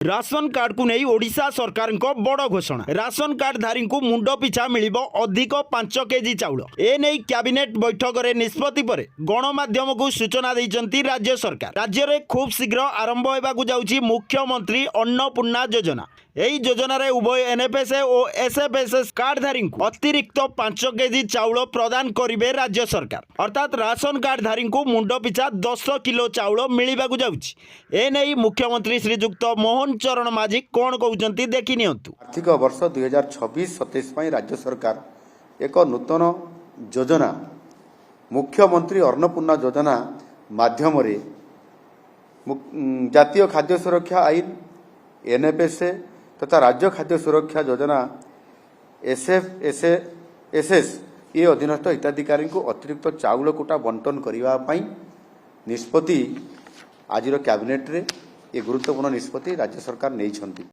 Ration card को नहीं ओडिशा सरकार बड़ घोषणा। राशन कार्ड धारी को मुंड पिछा मिल अधिक 5 केजी चाउल। ए नहीं कैबिनेट बैठक में निष्पत्ति पर गणमाध्यम को सूचना देइचंती राज्य सरकार। राज्य में खूब शीघ्र आरंभ होगा जाउची मुख्यमंत्री अन्नपूर्णा योजना। यही योजन उभय एनएफएसए और एसएफएसएस कार्डधारी को अतिरिक्त 5 केजी चाउल प्रदान करेंगे राज्य सरकार। अर्थात राशन कार्डधारी को मुंड पिछा 10 किलो चाउल मिलवा जाउची। ए नहीं मुख्यमंत्री श्रीजुक्त मोहन चरण माझी कौन कहते देखी नियंतु। आर्थिक वर्ष 2026-27 राज्य सरकार एक नूतन योजना मुख्यमंत्री अन्नपूर्णा योजना माध्यम जातीय खाद्य सुरक्षा आईन एनएफएसए तथा राज्य खाद्य सुरक्षा योजना एसएफएसएस ये अधीनस्थ हिताधिकारी को अतिरिक्त चाउल कोटा बंटन करने निष्पत्ति आज कैबिनेट रे ये गुरुत्वपूर्ण निष्पत्ति राज्य सरकार नहीं।